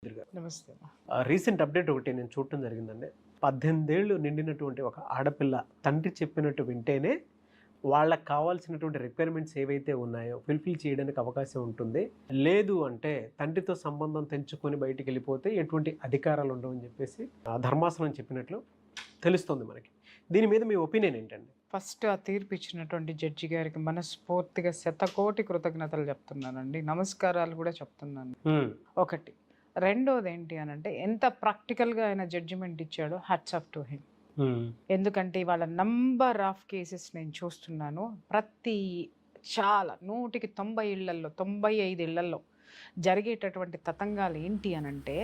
నమస్తే. Recent update ఒకటి నేను చూడటం జరిగిందండి. 18 ఏళ్ళు నిండినటువంటి ఒక ఆడపిల్ల తండ్రి చెప్పినట్టు వింటేనే వాళ్ళకి కావాల్సినటువంటి రిక్వైర్మెంట్స్ ఏవైతే ఉన్నాయో ఫుల్ఫిల్ చేయడానికి అవకాశం ఉంటుంది. లేదు అంటే తండ్రితో సంబంధం తెంచుకొని బయటికి వెళ్ళిపోతే ఎటువంటి అధికారాలు ఉండవని చెప్పేసి ధర్మాసనం చెప్పినట్లు తెలుస్తుంది మనకి. దీని మీద మీ ఒపీనియన్ ఏంటండి? ఫస్ట్ ఆ తీర్పు ఇచ్చినటువంటి జడ్జి గారికి మనస్ఫూర్తిగా శతకోటి కృతజ్ఞతలు చెప్తున్నానండి, నమస్కారాలు కూడా చెప్తున్నాను. ఒకటి. రెండోది ఏంటి అని అంటే ఎంత ప్రాక్టికల్గా ఆయన జడ్జిమెంట్ ఇచ్చాడో హ్యాట్స్ ఆఫ్ టు హిమ్. ఎందుకంటే ఇవాళ నంబర్ ఆఫ్ కేసెస్ నేను చూస్తున్నాను. చాలా 100కి 90 ఇళ్లల్లో 95 ఇళ్లల్లో జరిగేటటువంటి తతంగాలు ఏంటి అని అంటే,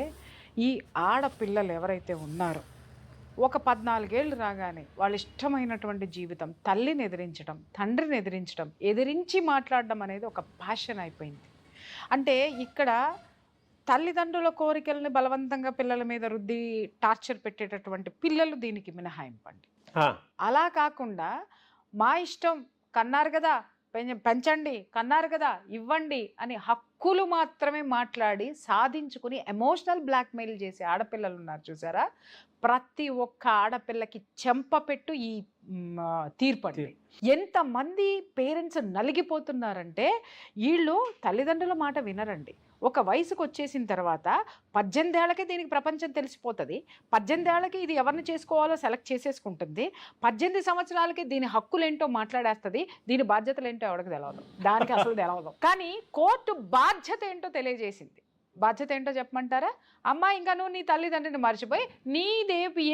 ఈ ఆడపిల్లలు ఎవరైతే ఉన్నారో ఒక 14 ఏళ్ళు రాగానే వాళ్ళ ఇష్టమైనటువంటి జీవితం, తల్లిని ఎదిరించడం, తండ్రిని ఎదిరించడం, ఎదిరించి మాట్లాడడం అనేది ఒక ప్యాషన్ అయిపోయింది. అంటే ఇక్కడ తల్లిదండ్రుల కోరికల్ని బలవంతంగా పిల్లల మీద రుద్ది టార్చర్ పెట్టేటటువంటి పిల్లలు దీనికి మినహాయింపండి. అలా కాకుండా మా ఇష్టం, కన్నారు కదా పెంచండి, కన్నారు కదా ఇవ్వండి అని హక్కులు మాత్రమే మాట్లాడి సాధించుకుని ఎమోషనల్ బ్లాక్మెయిల్ చేసే ఆడపిల్లలు ఉన్నారు చూసారా. ప్రతి ఒక్క ఆడపిల్లకి చెంపపెట్టు ఈ తీర్పు. ఎంతమంది పేరెంట్స్ నలిగిపోతున్నారంటే వీళ్ళు తల్లిదండ్రుల మాట వినరండి. ఒక వయసుకు వచ్చేసిన తర్వాత 18 ఏళ్ళకే దీనికి ప్రపంచం తెలిసిపోతుంది. 18 ఏళ్ళకి ఇది ఎవరిని చేసుకోవాలో సెలెక్ట్ చేసేసుకుంటుంది. 18 సంవత్సరాలకి దీని హక్కులేంటో మాట్లాడేస్తుంది. దీని బాధ్యతలు ఏంటో ఎవరికి తెలవదు, దానికి అసలు తెలవదు. కానీ కోర్టు బాధ్యత ఏంటో తెలియజేసింది. బాధ్యత ఏంటో చెప్పమంటారా? అమ్మా, ఇంకా నువ్వు నీ తల్లిదండ్రిని మర్చిపోయి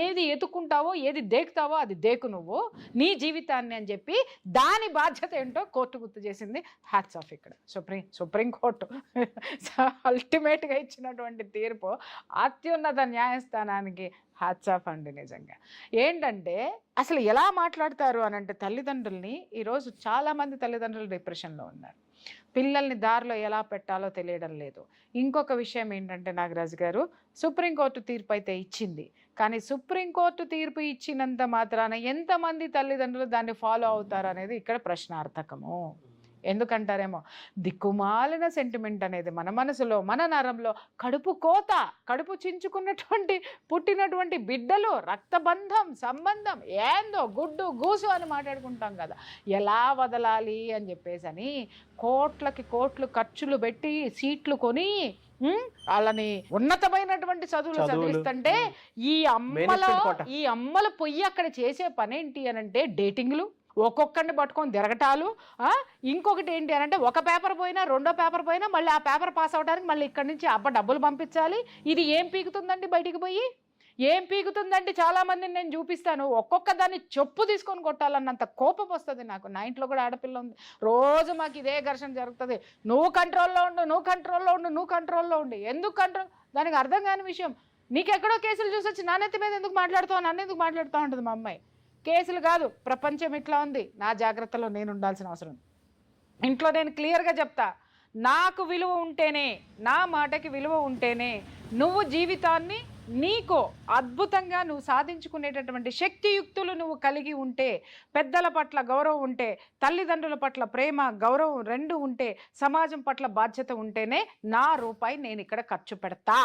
ఏది ఎత్తుకుంటావో, ఏది దేకుతావో అది దేకు నువ్వు నీ జీవితాన్ని అని చెప్పి దాని బాధ్యత ఏంటో కోర్టు గుర్తు చేసింది. Hats off. ఇక్కడ సుప్రీంకోర్టు అల్టిమేట్గా ఇచ్చినటువంటి తీర్పు అత్యున్నత న్యాయస్థానానికి హ్యాట్స్ ఆఫ్ అండి. నిజంగా ఏంటంటే అసలు ఎలా మాట్లాడతారు అని అంటే తల్లిదండ్రుల్ని, ఈరోజు చాలామంది తల్లిదండ్రులు డిప్రెషన్లో ఉన్నారు. పిల్లల్ని దారిలో ఎలా పెట్టాలో తెలియడం లేదు. ఇంకొక విషయం ఏంటంటే నాగరాజు గారు, సుప్రీంకోర్టు తీర్పు అయితే ఇచ్చింది, కానీ సుప్రీంకోర్టు తీర్పు ఇచ్చినంత మాత్రాన ఎంతమంది తల్లిదండ్రులు దాన్ని ఫాలో అవుతారు అనేది ఇక్కడ ప్రశ్నార్థకము. ఎందుకంటారేమో, దిక్కుమాలిన సెంటిమెంట్ అనేది మన మనసులో, మన నరంలో కడుపు చించుకున్నటువంటి పుట్టినటువంటి బిడ్డలు, రక్తబంధం, సంబంధం ఏందో గుడ్డు గూసు అని మాట్లాడుకుంటాం కదా, ఎలా వదలాలి అని చెప్పేసి అని కోట్లు ఖర్చులు పెట్టి సీట్లు కొని వాళ్ళని ఉన్నతమైనటువంటి చదువులు చదివిస్తుంటే ఈ అమ్మల పొయ్యి అక్కడ చేసే పనేంటి అని అంటే డేటింగ్లు, ఒక్కొక్కరిని పట్టుకొని తిరగటాలు. ఇంకొకటి ఏంటి అని అంటే ఒక పేపర్ పోయినా, రెండో పేపర్ పోయినా మళ్ళీ ఆ పేపర్ పాస్ అవడానికి మళ్ళీ ఇక్కడి నుంచి డబ్బులు పంపించాలి. ఇది ఏం పీకుతుందండి? బయటికి పోయి ఏం పీకుతుందంటే చాలామందిని నేను చూపిస్తాను, ఒక్కొక్క దాన్ని చెప్పు తీసుకొని కొట్టాలన్నంత కోపం వస్తుంది నాకు. నా ఇంట్లో కూడా ఆడపిల్ల ఉంది, రోజు మాకు ఇదే ఘర్షణ జరుగుతుంది. నువ్వు కంట్రోల్లో ఉండు. ఎందుకు కంట్రోల్? దానికి అర్థం కాని విషయం. నీకెక్కడో కేసులు చూసొచ్చి నాన్నెత్తి మీద ఎందుకు మాట్లాడుతావు, నన్ను ఎందుకు మాట్లాడుతూ ఉంటుంది మా అమ్మాయి. కేసులు కాదు, ప్రపంచం ఇట్లా ఉంది, నా జాగ్రత్తలో నేను ఉండాల్సిన అవసరం. ఇంట్లో నేను క్లియర్గా చెప్తా, నాకు విలువ ఉంటేనే, నా మాటకి విలువ ఉంటేనే నువ్వు జీవితాన్ని నీకు అద్భుతంగా నువ్వు సాధించుకునేటటువంటి శక్తియుక్తులు నువ్వు కలిగి ఉంటే, పెద్దల పట్ల గౌరవం ఉంటే, తల్లిదండ్రుల పట్ల ప్రేమ గౌరవం రెండు ఉంటే, సమాజం పట్ల బాధ్యత ఉంటేనే నా రూపాయి నేను ఇక్కడ ఖర్చు పెడతా.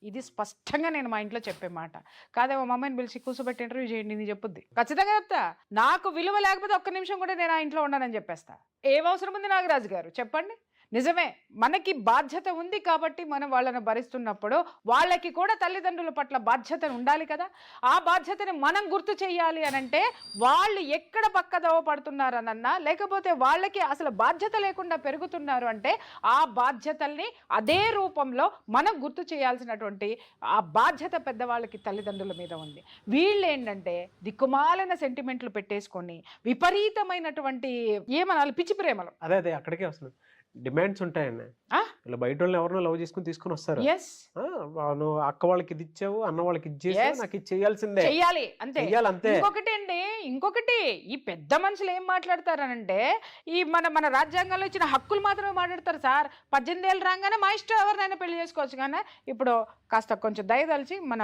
ఇది స్పష్టంగా నేను మా ఇంట్లో చెప్పే మాట. కాదేమో మా అమ్మాయిని పిలిచి కూర్చోబెట్టి ఇంటర్వ్యూ చేయండి, నేను చెప్పుద్ది. ఖచ్చితంగా చెప్తా. నాకు విలువ లేకపోతే ఒక్క నిమిషం కూడా నేను ఆ ఇంట్లో ఉన్నానని చెప్పేస్తా. ఏం అవసరం ఉంది నాగరాజు గారు చెప్పండి? నిజమే, మనకి బాధ్యత ఉంది కాబట్టి మనం వాళ్ళని భరిస్తున్నప్పుడు వాళ్ళకి కూడా తల్లిదండ్రుల పట్ల బాధ్యత ఉండాలి కదా. ఆ బాధ్యతని మనం గుర్తు చేయాలి అనంటే వాళ్ళు ఎక్కడ పక్కదోవ పడుతున్నారనన్నా, లేకపోతే వాళ్ళకి అసలు బాధ్యత లేకుండా పెరుగుతున్నారు అంటే ఆ బాధ్యతల్ని అదే రూపంలో మనం గుర్తు చేయాల్సినటువంటి ఆ బాధ్యత పెద్దవాళ్ళకి తల్లిదండ్రుల మీద ఉంది. వీళ్ళు ఏంటంటే దిక్కుమాలిన సెంటిమెంట్లు పెట్టేసుకొని విపరీతమైనటువంటి ఏమనాలి పిచ్చి ప్రేమలు. అదే అక్కడికే వస్తుంది. డిమాండ్స్ ఉంటాయండి. ఇలా బయట వాళ్ళని ఎవరినో లవ్ చేసుకుని తీసుకుని వస్తారు. నువ్వు అక్క వాళ్ళకి ఇది ఇచ్చావు, అన్న వాళ్ళకి ఇది చేసావు, నాకు ఇది చేయాల్సిందే, చెయ్యాలి అంతే. ఇంకొకటి ఈ పెద్ద మనుషులు ఏం మాట్లాడతారనంటే, ఈ మన రాజ్యాంగంలో ఇచ్చిన హక్కులు మాత్రమే మాట్లాడతారు. సార్ 18 ఏళ్ళు రాగానే మా ఇష్టం ఎవరినైనా పెళ్లి చేసుకోవచ్చు. కానీ ఇప్పుడు కాస్త కొంచెం దయదలిచి మన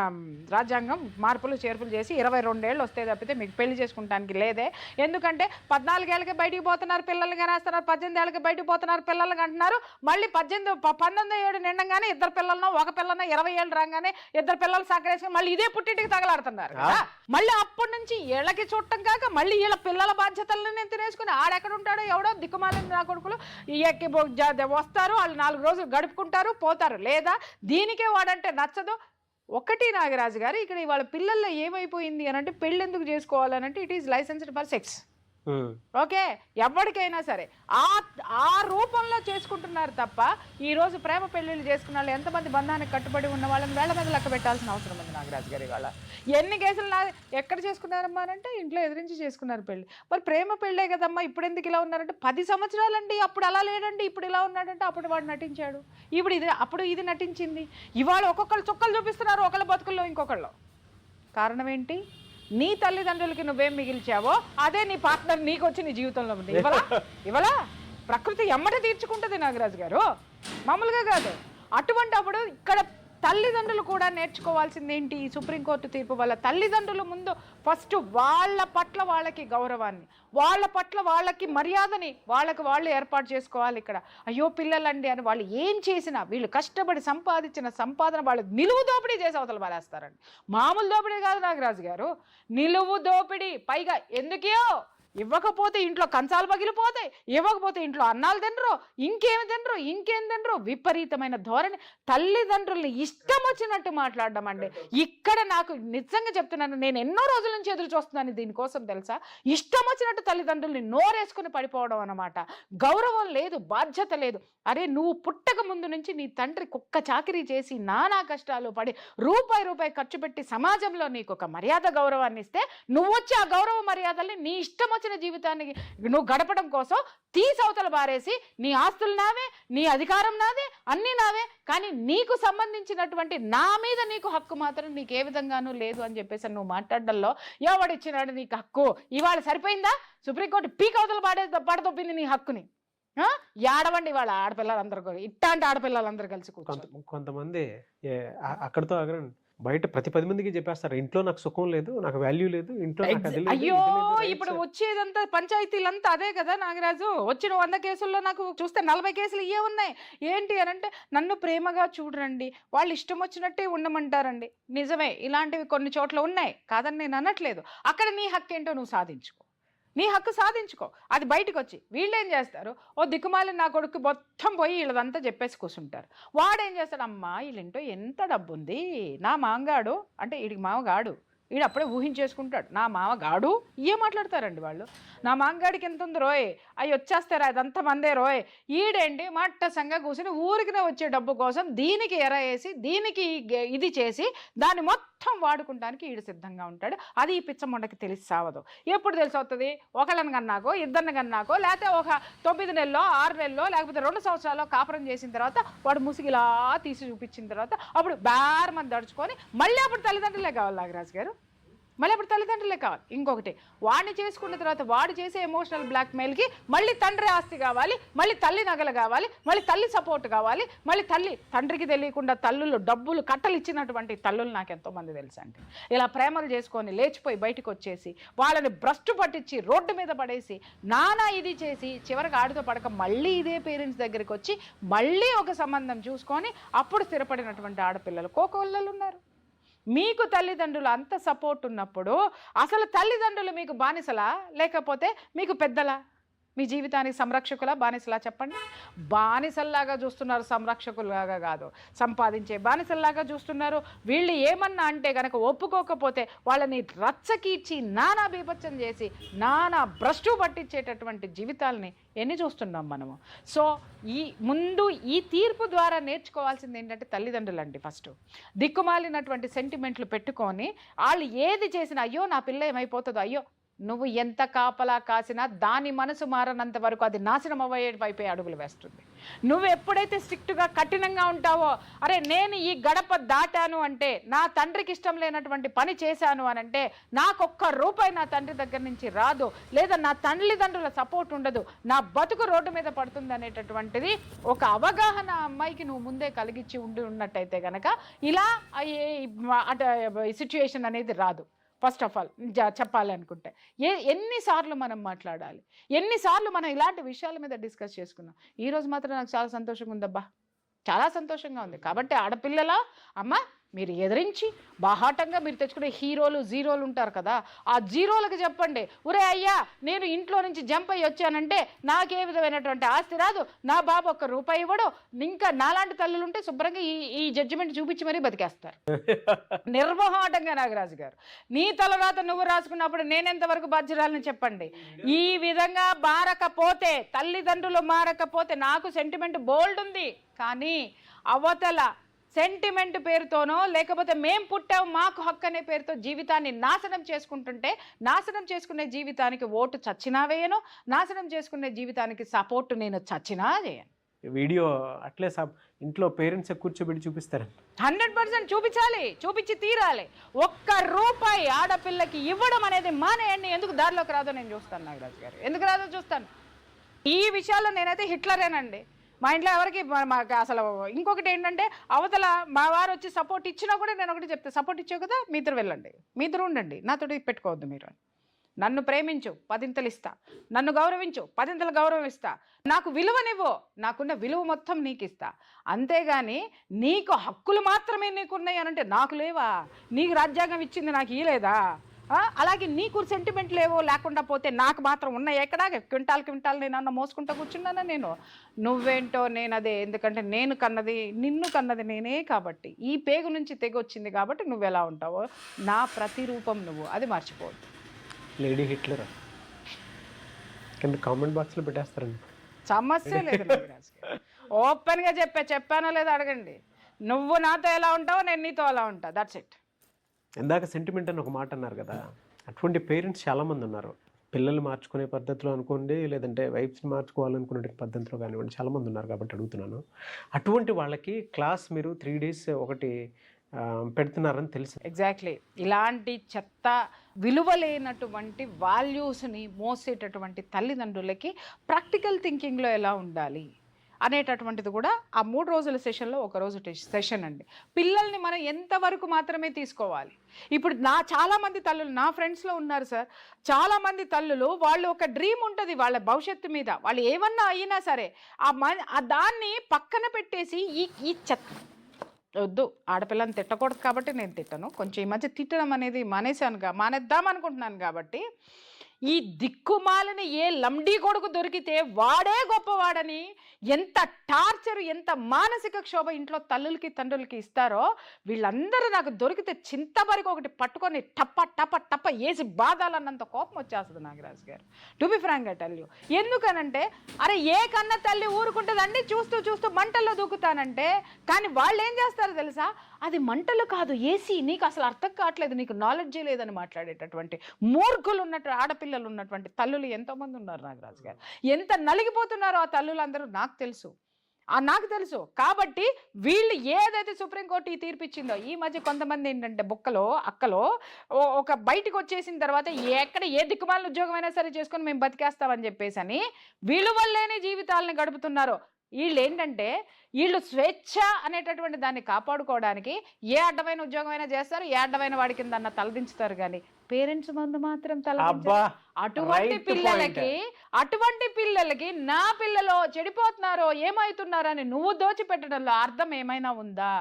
రాజ్యాంగం మార్పులు చేర్పులు చేసి 22 ఏళ్ళు వస్తే తప్పితే మీకు పెళ్లి చేసుకుంటానికి లేదే. ఎందుకంటే 14 ఏళ్ళకి బయటికి పోతున్నారు పిల్లలు కానేస్తున్నారు, 18 ఏళ్ళకి బయటికి పోతున్నారు పిల్లలు అంటున్నారు, మళ్ళీ 19 ఏడు నిండంగానే ఇద్దరు పిల్లలను ఒక పిల్లన 20 ఏళ్ళు రాగానే ఇద్దరు పిల్లలు సకరేసుకుని మళ్ళీ ఇదే పుట్టింటికి తగలాడుతున్నారు కదా. మళ్ళీ అప్పటి నుంచి వీళ్ళకి చుట్టం కాక మళ్ళీ వీళ్ళ పిల్లల బాధ్యతలను తినేసుకుని ఆడెక్కడ ఉంటాడో ఎవడో దిక్కుమాలిన నా కొడుకులు ఎక్కి వస్తారు, వాళ్ళు 4 రోజులు గడుపుకుంటారు పోతారు. లేదా దీనికే వాడంటే నచ్చదు. ఒకటి నాగరాజు గారు, ఇక్కడ వాళ్ళ పిల్లల్లో ఏమైపోయింది అని అంటే పెళ్ళి ఎందుకు చేసుకోవాలనంటే it is licensed for sex. Okay, ఎవరికైనా సరే ఆ రూపంలో చేసుకుంటున్నారు తప్ప ఈరోజు ప్రేమ పెళ్ళిళ్ళు చేసుకున్న వాళ్ళు ఎంతమంది బంధానికి కట్టుబడి ఉన్న వాళ్ళని వేళ్ల మీద లెక్క పెట్టాల్సిన అవసరం ఉంది నాగరాజు గారి. వాళ్ళ ఎన్ని కేసులు ఎక్కడ చేసుకున్నారమ్మా అంటే ఇంట్లో ఎదిరించి చేసుకున్నారు పెళ్ళి. మరి ప్రేమ పెళ్ళే కదమ్మా, ఇప్పుడు ఎందుకు ఇలా ఉన్నారంటే 10 సంవత్సరాలండి, అప్పుడు అలా లేడండి, ఇప్పుడు ఇలా ఉన్నాడంటే అప్పుడు వాడు నటించాడు, అప్పుడు ఇది నటించింది. ఇవాళ ఒక్కొక్కరు చుక్కలు చూపిస్తున్నారు ఒకళ్ళ బతుకుల్లో ఇంకొకళ్ళు. కారణం ఏంటి? నీ తల్లిదండ్రులకి నువ్వేం మిగిల్చావో అదే నీ పార్ట్నర్ నీకు వచ్చి నీ జీవితంలో ఉంది. ఇవాళ ప్రకృతి ఎమ్మట తీర్చుకుంటుంది నాగరాజు గారు, మామూలుగా కాదు. అటువంటప్పుడు ఇక్కడ తల్లిదండ్రులు కూడా నేర్చుకోవాల్సింది ఏంటి? ఈ సుప్రీంకోర్టు తీర్పు వల్ల తల్లిదండ్రులు ముందు ఫస్ట్ వాళ్ళ పట్ల వాళ్ళకి గౌరవాన్ని, వాళ్ళ పట్ల వాళ్ళకి మర్యాదని వాళ్ళు ఏర్పాటు చేసుకోవాలి. ఇక్కడ అయ్యో పిల్లలండి అని వాళ్ళు ఏం చేసినా వీళ్ళు కష్టపడి సంపాదించిన సంపాదన వాళ్ళు నిలువు దోపిడీ చేసి అవతల పారేస్తారండి. మామూలు దోపిడీ కాదు నాగరాజు గారు, నిలువు దోపిడీ. పైగా ఎందుకో ఇవ్వకపోతే ఇంట్లో కంచాలు పగిలిపోతాయి, ఇవ్వకపోతే ఇంట్లో అన్నాలు తినరు, ఇంకేం తినరు. విపరీతమైన ధోరణి, తల్లిదండ్రుల్ని ఇష్టం వచ్చినట్టు మాట్లాడడం అండి. ఇక్కడ నాకు నిజంగా చెప్తున్నాను, నేను ఎన్నో రోజుల నుంచి ఎదురు చూస్తున్నాను దీనికోసం తెలుసా. ఇష్టం వచ్చినట్టు తల్లిదండ్రుల్ని నోరేసుకుని పడిపోవడం అన్నమాట. గౌరవం లేదు, బాధ్యత లేదు. అరే నువ్వు పుట్టక ముందు నుంచి నీ తండ్రి కుక్క చాకిరీ చేసి నానా కష్టాలు పడి రూపాయి ఖర్చు పెట్టి సమాజంలో నీకు ఒక మర్యాద గౌరవాన్ని ఇస్తే నువ్వు వచ్చి ఆ గౌరవ మర్యాదల్ని నీ ఇష్టం వచ్చిన జీవితానికి నువ్వు గడపడం కోసం తీసవతల బారేసి నీ ఆస్తులు నావే, నీ అధికారం నాదే, అన్నీ నావే, కానీ నీకు సంబంధించినటువంటి నా మీద నీకు హక్కు మాత్రం నీకు ఏ విధంగానూ లేదు అని చెప్పేసి నువ్వు మాట్లాడడంలో ఎవడిచ్చినాడు నీకు హక్కు? ఇవాళ సరిపోయిందా? సుప్రీంకోర్టు పీకవతలు పడదొప్పింది నీ హక్కుని. ఏడవండి వాళ్ళ ఆడపిల్లలందరూ, ఇట్లాంటి ఆడపిల్లలందరూ కలిసి కొంతమంది అక్కడితో ఆగరండి, బయట ప్రతి 10 మందికి చెప్పేస్తారు ఇంట్లో నాకు సుఖం లేదు, నాకు వాల్యూ లేదు, ఇంట్లో అయ్యో ఇప్పుడు వచ్చేదంతా పంచాయతీలంతా అదే కదా నాగరాజు. వచ్చిన 100 కేసుల్లో నాకు చూస్తే 40 కేసులు ఇవే ఉన్నాయి. ఏంటి అని అంటే నన్ను ప్రేమగా చూడరండి, వాళ్ళు ఇష్టం వచ్చినట్టే ఉండమంటారండి. నిజమే, ఇలాంటివి కొన్ని చోట్ల ఉన్నాయి, కాదని నేను అనట్లేదు. అక్కడ నీ హక్కు ఏంటో నువ్వు సాధించుకో, నీ హక్కు సాధించుకో. అది బయటకు వచ్చి వీళ్ళు ఏం చేస్తారు, ఓ దిక్కుమాలి నా కొడుకు మొత్తం పోయి వీళ్ళదంతా చెప్పేసి కూర్చుంటారు. వాడేం చేస్తాడు, అమ్మా వీళ్ళింటో ఎంత డబ్బు ఉంది, నా మామగాడు అంటే వీడికి మామగాడు, వీడు అప్పుడే ఊహించేసుకుంటాడు నా మామగాడు. ఏం మాట్లాడతారండి వాళ్ళు, నా మామగాడికి ఎంత ఉంది రోయ్, అవి వచ్చేస్తారా అదంతా మందే రోయ్. ఈడేంటి మట్టసంగా కూర్చుని ఊరికినే వచ్చే డబ్బు కోసం దీనికి ఎర వేసి దీనికి ఇది చేసి దాన్ని మొత్తం వాడుకుంటానికి ఈడు సిద్ధంగా ఉంటాడు. అది ఈ పిచ్చముండకి తెలిసి సావదు. ఎప్పుడు తెలిసి అవుతుంది? ఒకళ్ళని కన్నాకో, ఇద్దరిని కన్నాకో, లేకపోతే ఒక 9 నెలలో 6 నెలలో లేకపోతే 2 సంవత్సరాల్లో కాపురం చేసిన తర్వాత వాడు ముసిగిలా తీసి చూపించిన తర్వాత అప్పుడు బేర మంది దడుచుకొని మళ్ళీ అప్పుడు తల్లిదండ్రులే కావాలి నాగరాజు గారు, మళ్ళీ అప్పుడు తల్లిదండ్రులే కావాలి. ఇంకొకటి, వాడిని చేసుకున్న తర్వాత వాడు చేసే ఎమోషనల్ బ్లాక్మెయిల్కి మళ్ళీ తండ్రి ఆస్తి కావాలి, మళ్ళీ తల్లి నగలు కావాలి, మళ్ళీ తల్లి సపోర్ట్ కావాలి, మళ్ళీ తండ్రికి తెలియకుండా తల్లులు డబ్బులు కట్టలు ఇచ్చినటువంటి తల్లులు నాకు ఎంతోమంది తెలుసు అండి. ఇలా ప్రేమలు చేసుకొని లేచిపోయి బయటకు వచ్చేసి వాళ్ళని భ్రష్టు పట్టించి రోడ్డు మీద పడేసి నానా ఇది చేసి చివరికి ఆడితో పడక మళ్ళీ ఇదే పేరెంట్స్ దగ్గరికి వచ్చి మళ్ళీ ఒక సంబంధం చూసుకొని అప్పుడు స్థిరపడినటువంటి ఆడపిల్లలు కోకోళ్ళలు ఉన్నారు. మీకు తల్లిదండ్రులు అంత సపోర్ట్ ఉన్నప్పుడు అసలు తల్లిదండ్రులు మీకు బానిసలా లేకపోతే మీకు పెద్దలా? మీ జీవితానికి సంరక్షకులా బానిసలా చెప్పండి? బానిసల్లాగా చూస్తున్నారు, సంరక్షకులాగా కాదు. సంపాదించే బానిసల్లాగా చూస్తున్నారు. వీళ్ళు ఏమన్నా అంటే కనుక ఒప్పుకోకపోతే వాళ్ళని రచ్చకీర్చి నానా బీభత్సం చేసి నానా భ్రష్టు పట్టించేటటువంటి జీవితాలని ఎన్ని చూస్తున్నాం మనము. సో ఈ తీర్పు ద్వారా నేర్చుకోవాల్సింది ఏంటంటే తల్లిదండ్రులు అండి. ఫస్ట్ దిక్కుమాలినటువంటి సెంటిమెంట్లు పెట్టుకొని వాళ్ళు ఏది చేసినా అయ్యో నా పిల్ల ఏమైపోతుందో, అయ్యో నువ్వు ఎంత కాపలా కాసినా దాని మనసు మారనంత వరకు అది నాశనం అయ్యే వైపే అడుగులు వేస్తుంది. నువ్వు ఎప్పుడైతే స్ట్రిక్ట్గా కఠినంగా ఉంటావో, అరే నేను ఈ గడప దాటాను అంటే నా తండ్రికి ఇష్టం లేనటువంటి పని చేశాను అని అంటే నాకు ₹1 నా తండ్రి దగ్గర నుంచి రాదు, లేదా నా తల్లిదండ్రుల సపోర్ట్ ఉండదు, నా బతుకు రోడ్డు మీద పడుతుంది అనేటటువంటిది ఒక అవగాహన అమ్మాయికి నువ్వు ముందే కలిగించి ఉన్నట్టయితే కనుక ఇలా సిచ్యుయేషన్ అనేది రాదు. ఫస్ట్ ఆఫ్ ఆల్ చెప్పాలనుకుంటే ఎన్నిసార్లు మనం మాట్లాడాలి, ఎన్నిసార్లు మనం ఇలాంటి విషయాల మీద డిస్కస్ చేసుకున్నాం. ఈరోజు మాత్రం నాకు చాలా సంతోషంగా ఉందబ్బా, చాలా సంతోషంగా ఉంది. కాబట్టి ఆడపిల్లల అమ్మ మీరు ఎదిరించి బాహాటంగా మీరు తెచ్చుకునే హీరోలు జీరోలు ఉంటారు కదా, ఆ జీరోలకు చెప్పండి, ఒరే అయ్యా నేను ఇంట్లో నుంచి జంప్ అయ్యి వచ్చానంటే నాకే విధమైనటువంటి ఆస్తి రాదు, నా బాబు ఒక్క రూపాయి ఇవ్వడు, ఇంకా నాలాంటి తల్లులు ఉంటే శుభ్రంగా ఈ జడ్జిమెంట్ చూపించి మరీ బతికేస్తారు నిర్మోహాటంగా. నాగరాజు గారు, నీ తలరాత నువ్వు రాసుకున్నప్పుడు నేనెంతవరకు బాధ్యురాలని చెప్పండి. ఈ విధంగా మారకపోతే, తల్లిదండ్రులు మారకపోతే, నాకు సెంటిమెంట్ బోల్డ్ ఉంది కానీ అవతల సెంటిమెంట్ పేరుతోనో లేకపోతే మేం పుట్టాం మాకు హక్కు అనే పేరుతో జీవితాన్ని నాశనం చేసుకుంటుంటే, నాశనం చేసుకునే జీవితానికి ఓటు చచ్చినా వేయను, నాశనం చేసుకునే జీవితానికి సపోర్ట్ నేను చచ్చినా చేయను. వీడియో అట్లే ఇంట్లో పేరెంట్స్ కూర్చోబెట్టి చూపిస్తారు. 100% చూపించాలి, చూపించి తీరాలి. ఒక్క రూపాయి ఆడపిల్లకి ఇవ్వడం అనేది మానేయండి. ఎందుకు దారిలోకి రాదో నేను చూస్తాను నాగరాజు గారు, ఎందుకు రాదో చూస్తాను. ఈ విషయాల్లో నేనైతే హిట్లరేనండి. మా ఇంట్లో ఎవరికి మాకు అసలు ఇంకొకటి ఏంటంటే, అవతల మా వారు వచ్చి సపోర్ట్ ఇచ్చినా కూడా నేను ఒకటి చెప్తే, సపోర్ట్ ఇచ్చావు కదా మీ ఇద్దరు వెళ్ళండి, మీ ఇద్దరు ఉండండి, నాతోటి పెట్టుకోవద్దు మీరు. నన్ను ప్రేమించు 10 ఇస్తా, నన్ను గౌరవించు 10 గౌరవం ఇస్తా, నాకు విలువనివ్వు, నాకున్న విలువ మొత్తం నీకు ఇస్తా. అంతేగాని నీకు హక్కులు మాత్రమే నీకున్నాయి అనంటే, నాకు లేవా, నీకు రాజ్యాంగం ఇచ్చింది నాకు ఇయలేదా, అలాగే నీకు సెంటిమెంట్ లేవో లేకుండా పోతే నాకు మాత్రం ఉన్నాయి ఎక్కడ, క్వింటాల్ నేను అన్న మోసుకుంటా కూర్చున్నానా నేను, నువ్వేంటో నేను అదే. ఎందుకంటే నేను కన్నది నిన్ను కన్నది నేనే కాబట్టి, ఈ పేగు నుంచి తెగొచ్చింది కాబట్టి నువ్వు ఎలా ఉంటావో నా ప్రతిరూపం నువ్వు, అది మర్చిపోవద్దు. లేడీ హిట్లర్ కామెంట్ బాక్స్లో పెట్టేస్తారండి, సమస్య లేదు. ఓపెన్గా చెప్పానో లేదో అడగండి. నువ్వు నాతో ఎలా ఉంటావో నేను నీతో అలా ఉంటా, దట్స్ ఇట్. ఇందాక సెంటిమెంట్ అని ఒక మాట అన్నారు కదా, అటువంటి పేరెంట్స్ చాలామంది ఉన్నారు. పిల్లలు మార్చుకునే పద్ధతిలో అనుకోండి, లేదంటే వైఫ్స్ని మార్చుకోవాలనుకునే పద్ధతిలో కానివ్వండి, చాలామంది ఉన్నారు కాబట్టి అడుగుతున్నాను. అటువంటి వాళ్ళకి క్లాస్ మీరు 3 days ఒకటి పెడుతున్నారని తెలుసు. ఎగ్జాక్ట్లీ. ఇలాంటి చెత్త విలువలేనటువంటి వాల్యూస్ని మోసేటటువంటి తల్లిదండ్రులకి ప్రాక్టికల్ థింకింగ్లో ఎలా ఉండాలి అనేటటువంటిది కూడా ఆ 3 రోజుల సెషన్లో ఒక రోజు సెషన్ అండి. పిల్లల్ని మనం ఎంతవరకు మాత్రమే తీసుకోవాలి. ఇప్పుడు చాలామంది తల్లులు నా ఫ్రెండ్స్లో ఉన్నారు సార్, చాలామంది తల్లులు వాళ్ళు ఒక డ్రీమ్ ఉంటుంది వాళ్ళ భవిష్యత్తు మీద, వాళ్ళు ఏమన్నా అయినా సరే దాన్ని పక్కన పెట్టేసి ఈ చెత్త వద్దు, ఆడపిల్లని తిట్టకూడదు కాబట్టి నేను తిట్టను, కొంచెం ఈ మధ్య తిట్టడం అనేది మానేద్దాం అనుకుంటున్నాను. కాబట్టి ఈ దిక్కుమాలని ఏ లంబడి కొడుకు దొరికితే వాడే గొప్పవాడని ఎంత టార్చర్, ఎంత మానసిక క్షోభ ఇంట్లో తల్లులకి తండ్రులకి ఇస్తారో, వీళ్ళందరూ నాకు దొరికితే చింతబరికి ఒకటి పట్టుకొని టప్ప టప్ప టప్ప వేసి బాధాలన్నంత కోపం వచ్చేస్తుంది నాగరాజు గారు. టు బి ఫ్రాంక్ గా టెల్ యూ. ఎందుకనంటే, అరే ఏ కన్న తల్లి ఊరుకుంటుందండి చూస్తూ చూస్తూ మంటల్లో దూకుతానంటే, కానీ వాళ్ళు ఏం చేస్తారో తెలుసా, అది మంటలు కాదు ఏసీ, నీకు అసలు అర్థం కావట్లేదు, నీకు నాలెడ్జే లేదని మాట్లాడేటటువంటి మూర్ఖులు ఉన్నట్టు ఆడపిల్లలు ఉన్నటువంటి తల్లులు ఎంతోమంది ఉన్నారు నాగరాజు గారు. ఎంత నలిగిపోతున్నారో ఆ తల్లులందరూ నాకు తెలుసు. కాబట్టి వీళ్ళు ఏదైతే సుప్రీంకోర్టు ఈ తీర్పు ఇచ్చిందో, ఈ మధ్య కొంతమంది ఏంటంటే అక్కలో ఒక బయటకు వచ్చేసిన తర్వాత ఎక్కడ ఏ దిక్కుమాలిన ఉద్యోగం అయినా సరే చేసుకొని మేము బతికేస్తామని చెప్పేసి అని విలువలేని జీవితాలను గడుపుతున్నారు. వీళ్ళు ఏంటంటే, వీళ్ళు స్వేచ్ఛ అనేటటువంటి దాన్ని కాపాడుకోవడానికి ఏ అడ్డమైన ఉద్యోగం అయినా చేస్తారు, ఏ అడ్డమైన వాడి కింద అన్న తలదించుతారు, కానీ పేరెంట్స్ ముందు మాత్రం తలదించారు. అటువంటి పిల్లలకి నా పిల్లలు చెడిపోతున్నారో ఏమవుతున్నారో అని నువ్వు దోచిపెట్టడంలో అర్థం ఏమైనా ఉందా?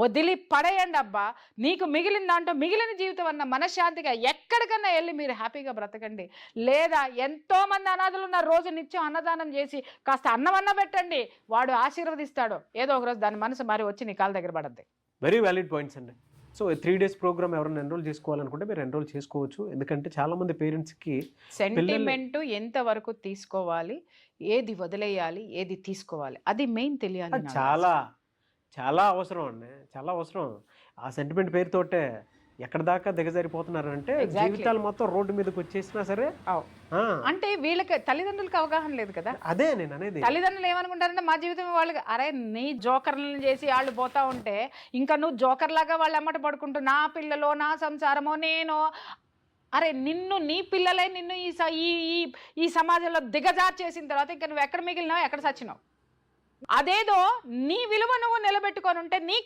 వదిలి పడేయండి అబ్బా. నీకు మిగిలిన దాంట్లో మిగిలిన జీవితం అన్న మనశ్శాంతిగా ఎక్కడికన్నా వెళ్ళి మీరు హ్యాపీగా బ్రతకండి. లేదా ఎంతో మంది అనాథులు ఉన్న రోజు నిత్యం అన్నదానం చేసి కాస్త అన్నమన్న పెట్టండి, వాడు ఆశీర్వదిస్తాడు. ఏదో ఒక రోజు దాని మనసు మారి వచ్చి నీ కాళ్ళ దగ్గర పడద్ది. వెరీ వ్యాలిడ్ పాయింట్స్ అండి. సో 3 days ప్రోగ్రామ్ ఎవరైనా ఎన్రోల్ చేసుకోవాలనుకుంటే మీరు ఎన్రోల్ చేసుకోవచ్చు. ఎందుకంటే చాలా మంది పేరెంట్స్కి సెంటిమెంట్ ఎంతవరకు తీసుకోవాలి, ఏది వదిలేయాలి, ఏది తీసుకోవాలి, అది మెయిన్ తెలియాలి. చాలా అవసరం అండి, చాలా అవసరం. ఆ సెంటిమెంట్ పేరుతోటే ఎక్కడ దాకా దిగజారిపోతున్నారంటే, జీవితాలు మొత్తం రోడ్డు మీదకి వచ్చేసినా సరే. అంటే వీళ్ళకి తల్లిదండ్రులకు అవగాహన లేదు కదా. అదే నేను అనేది. తల్లిదండ్రులు ఏమనుకుంటారంటే, మా జీవితం వాళ్ళకి, అరే నీ జోకర్లను చేసి వాళ్ళు పోతా ఉంటే ఇంకా నువ్వు జోకర్ లాగా వాళ్ళు ఎమ్మట పడుకుంటూ నా పిల్లలో నా సంసారమో నేను, అరే నిన్ను నీ పిల్లలే నిన్ను ఈ సమాజంలో దిగజార్చేసిన తర్వాత ఇంకా నువ్వు ఎక్కడ మిగిలినావు, ఎక్కడ సచ్చినావు? అదేదో నీ విలువ నువ్వు నిలబెట్టుకొని ఉంటే నీ